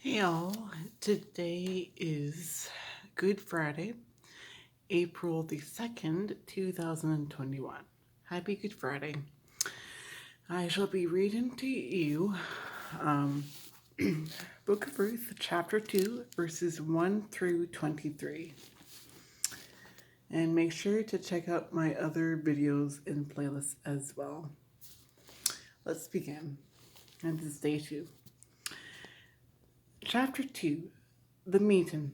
Hey all, today is Good Friday, April the 2nd, 2021. Happy Good Friday. I shall be reading to you um, Book of Ruth, chapter 2, verses 1 through 23. And make sure to check out my other videos and playlists as well. Let's begin. And this is day 2. Chapter 2, The Meeting.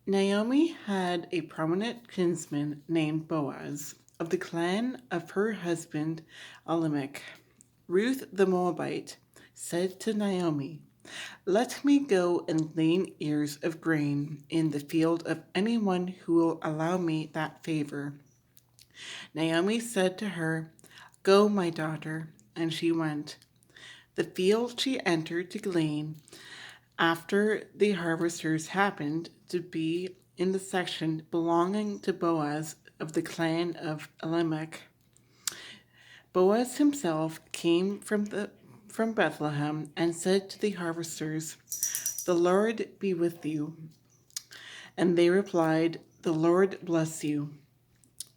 Naomi had a prominent kinsman named Boaz of the clan of her husband Elimelech. Ruth the Moabite said to Naomi, "Let me go and glean ears of grain in the field of anyone who will allow me that favor." Naomi said to her, "Go, my daughter," and she went. The field she entered to glean after the harvesters happened to be in the section belonging to Boaz of the clan of Elimelech. Boaz himself came from Bethlehem and said to the harvesters, "The Lord be with you." And they replied, "The Lord bless you."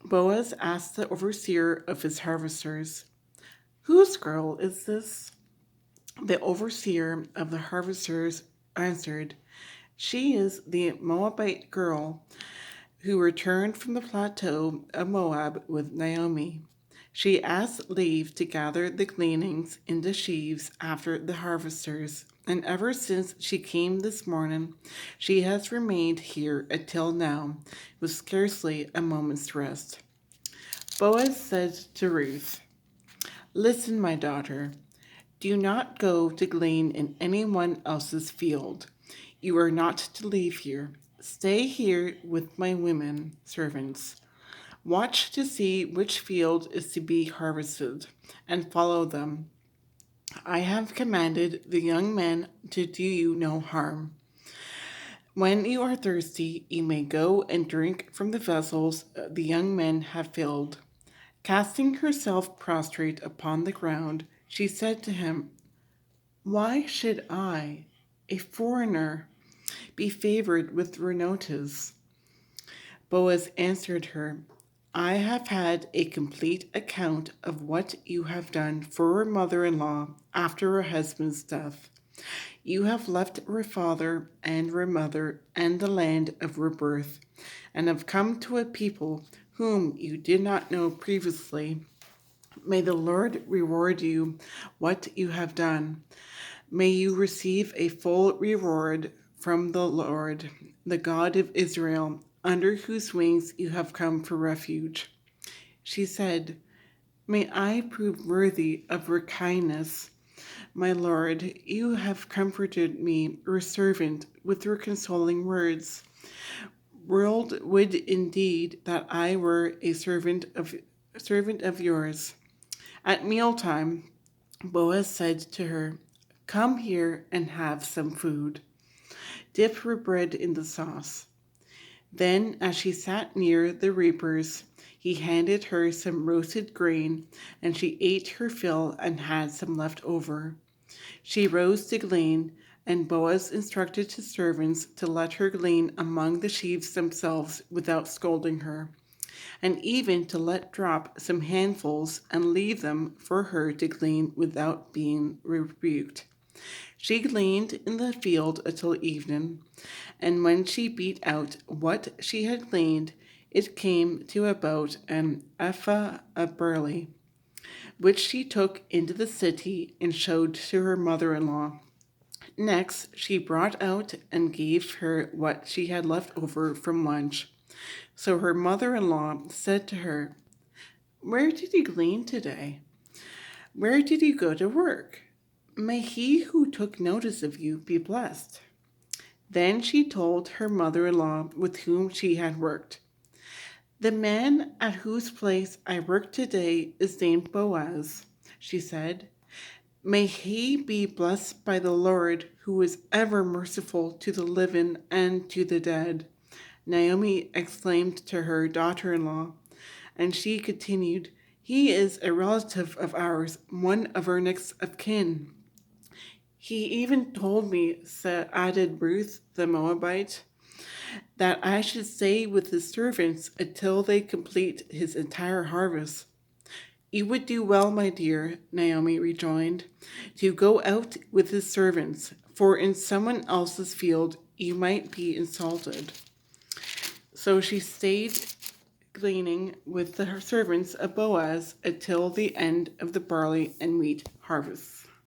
Boaz asked the overseer of his harvesters, "Whose girl is this?" The overseer of the harvesters answered, "She is the Moabite girl who returned from the plateau of Moab with Naomi. She asked leave to gather the gleanings into sheaves after the harvesters, and ever since she came this morning, she has remained here until now, with scarcely a moment's rest." Boaz said to Ruth, "Listen, my daughter. Do not go to glean in anyone else's field. You are not to leave here. Stay here with my women servants. Watch to see which field is to be harvested, and follow them. I have commanded the young men to do you no harm. When you are thirsty, you may go and drink from the vessels the young men have filled." Casting herself prostrate upon the ground, she said to him, "Why should I, a foreigner, be favored with your notice?" Boaz answered her, "I have had a complete account of what you have done for her mother-in-law after her husband's death. You have left her father and her mother and the land of her birth, and have come to a people whom you did not know previously. May the Lord reward you what you have done. May you receive a full reward from the Lord, the God of Israel, under whose wings you have come for refuge." She said, "May I prove worthy of your kindness. My Lord, you have comforted me, your servant, with your consoling words. World would indeed that I were a servant of yours." At mealtime, Boaz said to her, "Come here and have some food. Dip her bread in the sauce." Then, as she sat near the reapers, he handed her some roasted grain, and she ate her fill and had some left over. She rose to glean, and Boaz instructed his servants to let her glean among the sheaves themselves without scolding her, and even to let drop some handfuls and leave them for her to glean without being rebuked. She gleaned in the field until evening, and when she beat out what she had gleaned, it came to about an ephah of barley, which she took into the city and showed to her mother-in-law. Next, she brought out and gave her what she had left over from lunch. So her mother-in-law said to her, "Where did you glean today? Where did you go to work? May he who took notice of you be blessed." Then she told her mother-in-law with whom she had worked, "The man at whose place I work today is named Boaz," she said. "May he be blessed by the Lord, who is ever merciful to the living and to the dead." Naomi exclaimed to her daughter-in-law, and she continued, "He is a relative of ours, one of our next of kin. He even told me, added Ruth the Moabite, that I should stay with his servants until they complete his entire harvest. You would do well, my dear, Naomi rejoined, to go out with his servants, for in someone else's field you might be insulted. So she stayed gleaning with her servants of Boaz until the end of the barley and wheat harvests.